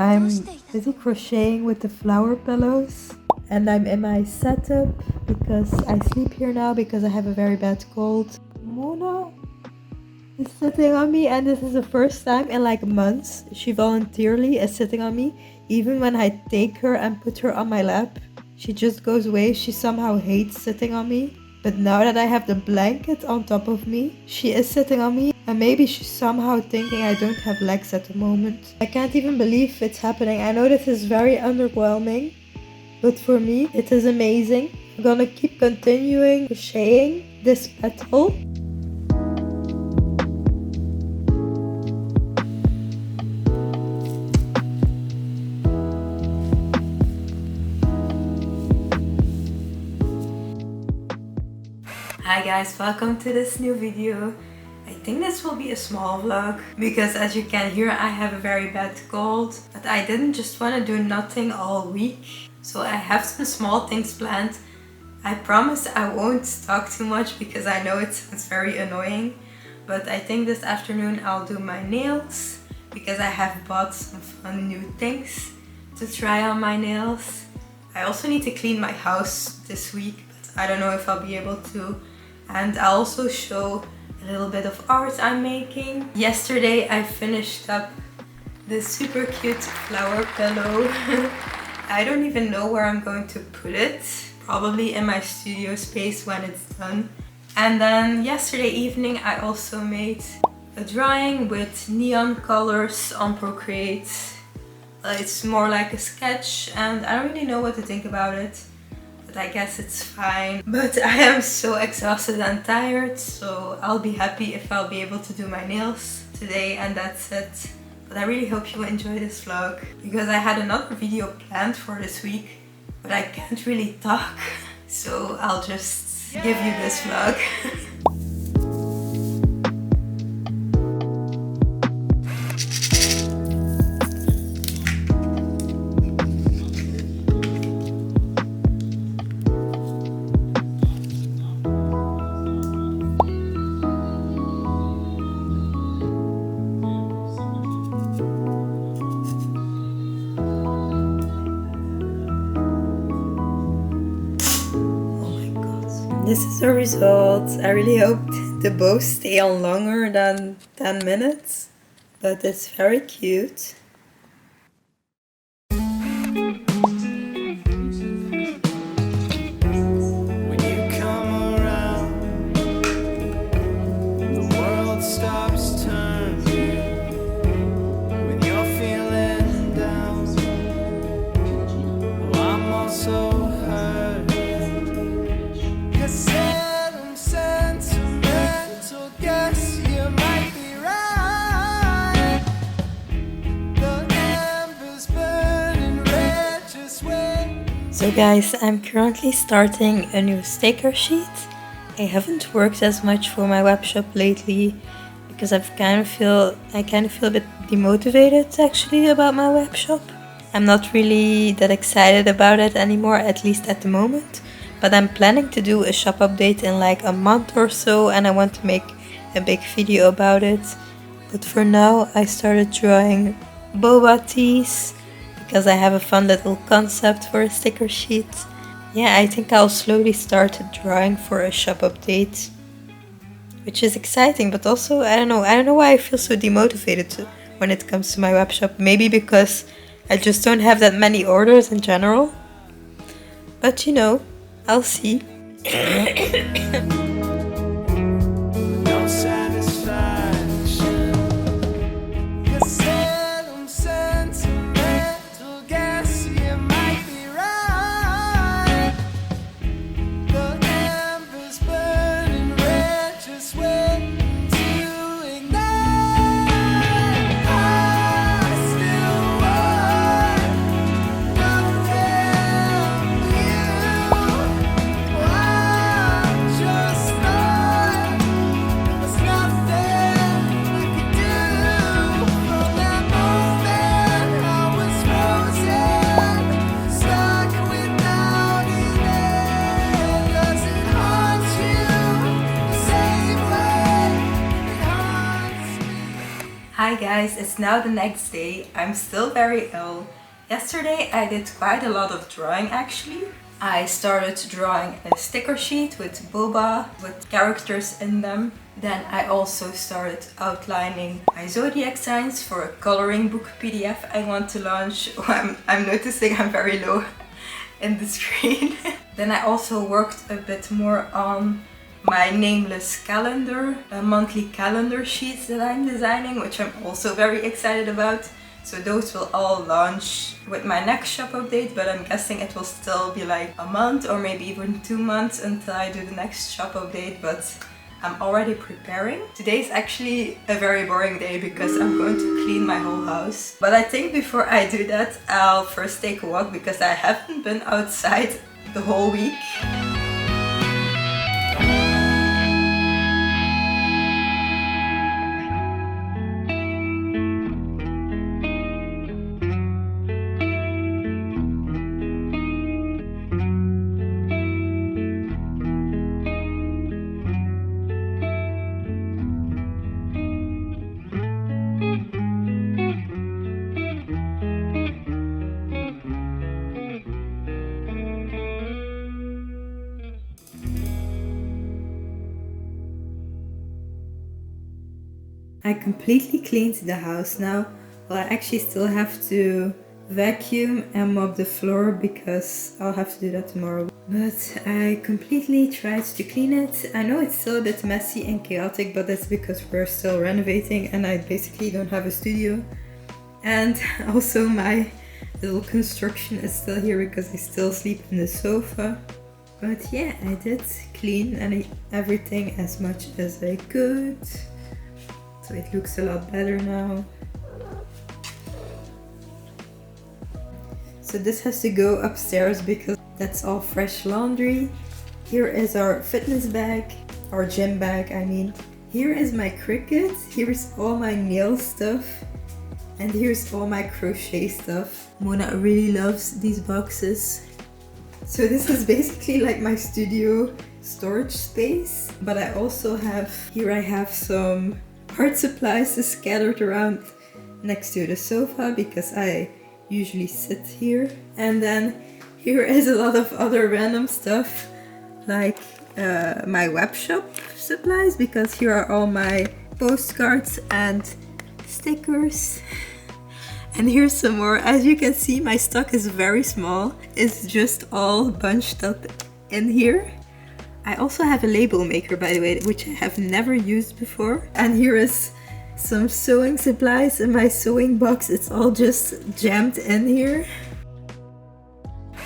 I'm busy crocheting with the flower pillows. And I'm in my setup because I sleep here now because I have a very bad cold. Mona is sitting on me, and this is the first time in like months she voluntarily is sitting on me. Even when I take her and put her on my lap, she just goes away. She somehow hates sitting on me. But now that I have the blanket on top of me, she is sitting on me, and maybe she's somehow thinking I don't have legs at the moment. I can't even believe it's happening. I know this is very underwhelming, but for me it is amazing. I'm gonna keep continuing crocheting this petal. Hi guys, welcome to this new video. I think this will be a small vlog because as you can hear I have a very bad cold, but I didn't just want to do nothing all week, so I have some small things planned. I promise I won't talk too much because I know it sounds very annoying, but I think this afternoon I'll do my nails because I have bought some fun new things to try on my nails. I also need to clean my house this week, but I don't know if I'll be able to. And I'll also show a little bit of art I'm making. Yesterday I finished up this super cute flower pillow. I don't even know where I'm going to put it. Probably in my studio space when it's done. And then yesterday evening I also made a drawing with neon colors on Procreate. It's more like a sketch and I don't really know what to think about it. I guess it's fine, but I am so exhausted and tired, so I'll be happy if I'll be able to do my nails today, and that's it. But I really hope you enjoy this vlog because I had another video planned for this week, but I can't really talk, so I'll just give you this vlog. This is the result. I really hope the bows stay on longer than 10 minutes, but it's very cute. When you come around, the world stops turning. When you're feeling down, well, I'm also hurt. Said I'm sentimental, guess you might be right. The embers burning red, just wait. So guys, I'm currently starting a new sticker sheet. I haven't worked as much for my web shop lately because I kind of feel a bit demotivated actually about my web shop. I'm not really that excited about it anymore, at least at the moment. But I'm planning to do a shop update in like a month or so, and I want to make a big video about it. But for now I started drawing boba tees because I have a fun little concept for a sticker sheet. Yeah, I think I'll slowly start drawing for a shop update, which is exciting, but also I don't know why I feel so demotivated when it comes to my web shop. Maybe because I just don't have that many orders in general. But you know, I'll see. No satisfaction. You said I'm sentimental, guess you might be right. The embers burning red, just waiting to ignite. I still want nothing from you. I'm just Hi guys, it's now the next day. I'm still very ill. Yesterday I did quite a lot of drawing actually. I started drawing a sticker sheet with boba, with characters in them. Then I also started outlining my zodiac signs for a coloring book PDF I want to launch. I'm noticing I'm very low in the screen. Then I also worked a bit more on my nameless calendar, monthly calendar sheets that I'm designing, which I'm also very excited about. So those will all launch with my next shop update, but I'm guessing it will still be like a month or maybe even 2 months until I do the next shop update, but I'm already preparing. Today is actually a very boring day because I'm going to clean my whole house. But I think before I do that, I'll first take a walk because I haven't been outside the whole week. I completely cleaned the house now. Well, I actually still have to vacuum and mop the floor because I'll have to do that tomorrow. But I completely tried to clean it. I know it's still a bit messy and chaotic, but that's because we're still renovating and I basically don't have a studio. And also my little construction is still here because I still sleep in the sofa. But yeah, I did clean everything as much as I could. So it looks a lot better now. So this has to go upstairs because that's all fresh laundry. Here is our fitness bag, our gym bag I mean. Here is my Cricut, here's all my nail stuff, and here's all my crochet stuff. Mona really loves these boxes. So this is basically like my studio storage space, but I also have, here I have some art supplies scattered around next to the sofa because I usually sit here. And then here is a lot of other random stuff like my web shop supplies because here are all my postcards and stickers. And here's some more. As you can see, my stock is very small. It's just all bunched up in here. I also have a label maker, by the way, which I have never used before. And here is some sewing supplies in my sewing box. It's all just jammed in here.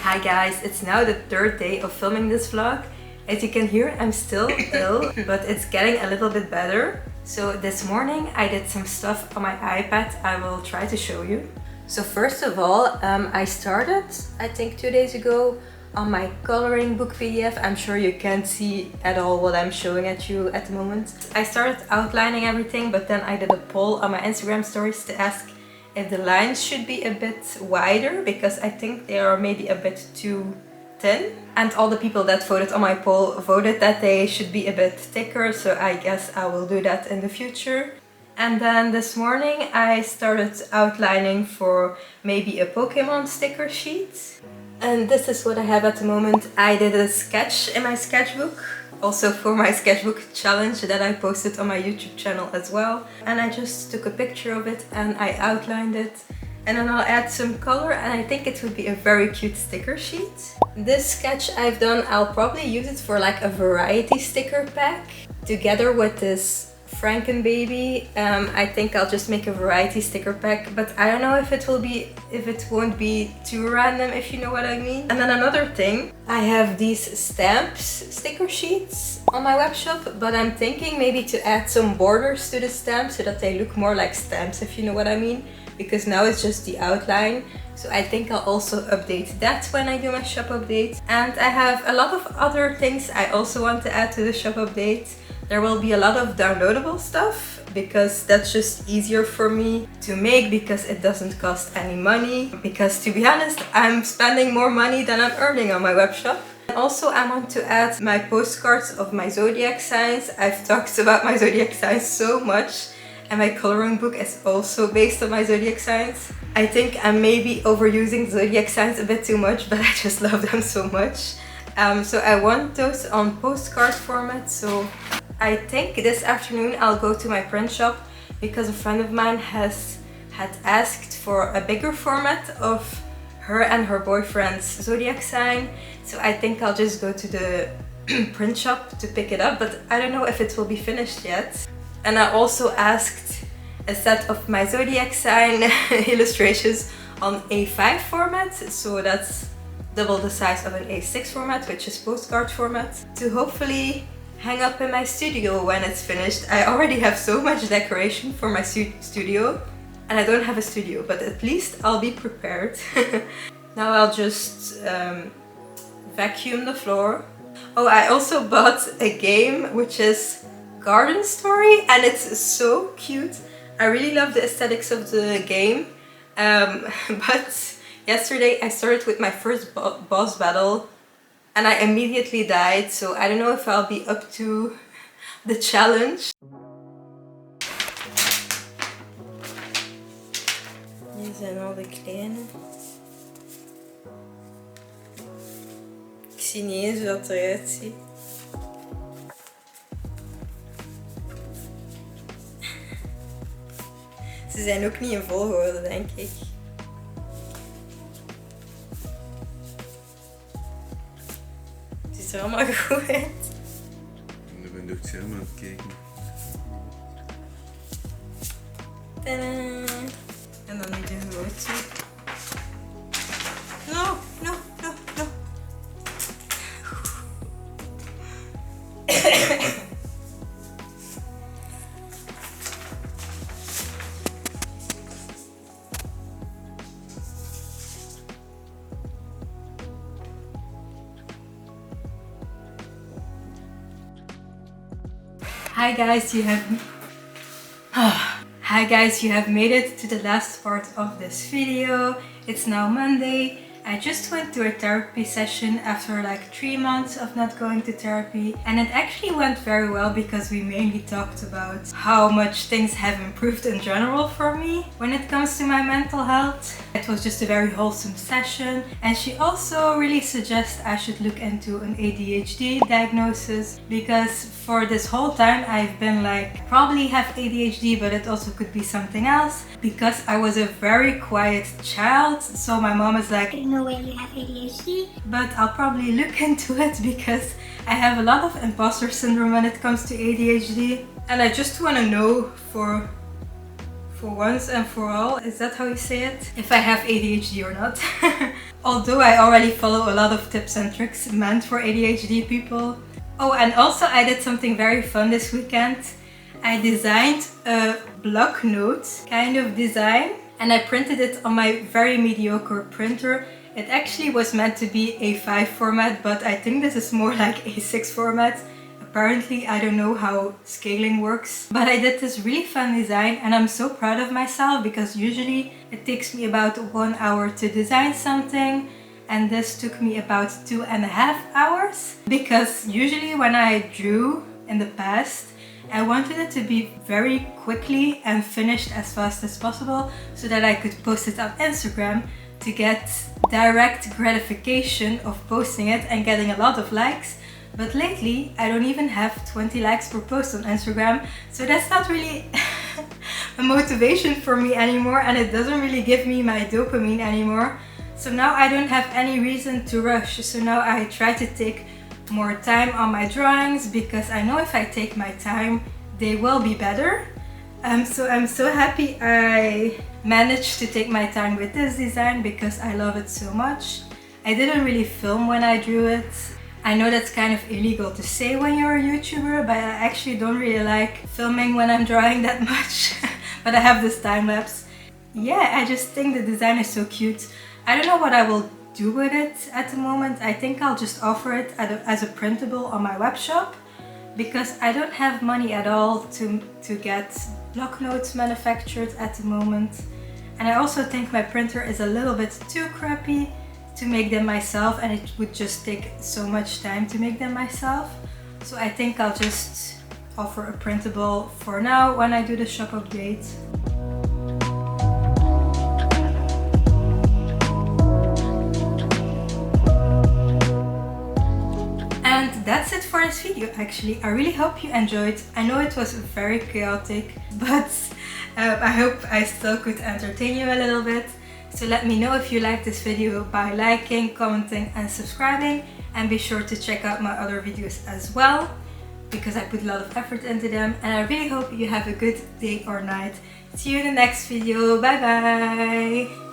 Hi guys, it's now the third day of filming this vlog. As you can hear, I'm still ill, but it's getting a little bit better. So this morning I did some stuff on my iPad I will try to show you. So first of all, I started, I think 2 days ago, on my coloring book PDF. I'm sure you can't see at all what I'm showing at you at the moment. I started outlining everything, but then I did a poll on my Instagram stories to ask if the lines should be a bit wider because I think they are maybe a bit too thin. And all the people that voted on my poll voted that they should be a bit thicker, so I guess I will do that in the future. And then this morning I started outlining for maybe a Pokemon sticker sheet. And this is what I have at the moment. I did a sketch in my sketchbook, also for my sketchbook challenge that I posted on my YouTube channel as well. And I just took a picture of it and I outlined it. And then I'll add some color and I think it would be a very cute sticker sheet. This sketch I've done, I'll probably use it for like a variety sticker pack together with this Frankenbaby. I think I'll just make a variety sticker pack, but I don't know if it won't be too random, if you know what I mean. And then another thing, I have these stamps sticker sheets on my web shop, but I'm thinking maybe to add some borders to the stamps so that they look more like stamps, if you know what I mean, because now it's just the outline. So I think I'll also update that when I do my shop update. And I have a lot of other things I also want to add to the shop update. There will be a lot of downloadable stuff because that's just easier for me to make because it doesn't cost any money. Because to be honest, I'm spending more money than I'm earning on my web shop. Also, I want to add my postcards of my zodiac signs. I've talked about my zodiac signs so much and my coloring book is also based on my zodiac signs. I think I'm maybe overusing zodiac signs a bit too much, but I just love them so much. So I want those on postcard format, so I think this afternoon I'll go to my print shop because a friend of mine had asked for a bigger format of her and her boyfriend's zodiac sign. So I think I'll just go to the print shop to pick it up, but I don't know if it will be finished yet. And I also asked a set of my zodiac sign illustrations on A5 format, so that's double the size of an A6 format, which is postcard format, to hopefully hang up in my studio when it's finished. I already have so much decoration for my studio, and I don't have a studio, but at least I'll be prepared. Now I'll just vacuum the floor. Oh, I also bought a game which is Garden Story, and it's so cute. I really love the aesthetics of the game, but yesterday I started with my first boss battle and I immediately died, so I don't know if I'll be up to the challenge. Hier zijn al de kleine. Ik zie niet eens hoe dat eruit ziet. Ze zijn ook niet in volgorde, denk ik. Het ziet er allemaal goed uit. Ik ben door het scherm aan het kijken. Tadaa! En dan nu de grootste. No, no, no, no. Hi guys, you have made it to the last part of this video. It's now Monday. I just went to a therapy session after like 3 months of not going to therapy, and it actually went very well because we mainly talked about how much things have improved in general for me when it comes to my mental health. It was just a very wholesome session, and she also really suggests I should look into an ADHD diagnosis, because for this whole time I've been like, probably have ADHD, but it also could be something else, because I was a very quiet child. So my mom is like, No way you have ADHD. but I'll probably look into it because I have a lot of imposter syndrome when it comes to ADHD, and I just want to know for once and for all, is that how you say it, if I have ADHD or not. Although I already follow a lot of tips and tricks meant for ADHD people. Oh, and also I did something very fun this weekend. I designed a blocknote kind of design, and I printed it on my very mediocre printer. It actually was meant to be A5 format, but I think this is more like A6 format. Apparently, I don't know how scaling works, but I did this really fun design, and I'm so proud of myself because usually it takes me about 1 hour to design something, and this took me about 2.5 hours, because usually when I drew in the past, I wanted it to be very quickly and finished as fast as possible so that I could post it on Instagram to get direct gratification of posting it and getting a lot of likes. But lately I don't even have 20 likes per post on Instagram, so that's not really a motivation for me anymore, and it doesn't really give me my dopamine anymore. So now I don't have any reason to rush, so now I try to take more time on my drawings, because I know if I take my time they will be better. So I'm so happy I managed to take my time with this design because I love it so much. I didn't really film when I drew it. I know that's kind of illegal to say when you're a YouTuber, but I actually don't really like filming when I'm drawing that much. But I have this time lapse. Yeah, I just think the design is so cute. I don't know what I will do with it at the moment. I think I'll just offer it as a printable on my web shop, because I don't have money at all to get block notes manufactured at the moment. And I also think my printer is a little bit too crappy to make them myself, and it would just take so much time to make them myself. So I think I'll just offer a printable for now when I do the shop update. And that's it for this video actually. I really hope you enjoyed. I know it was very chaotic, but I hope I still could entertain you a little bit. So let me know if you liked this video by liking, commenting and subscribing, and be sure to check out my other videos as well, because I put a lot of effort into them. And I really hope you have a good day or night. See you in the next video. Bye bye!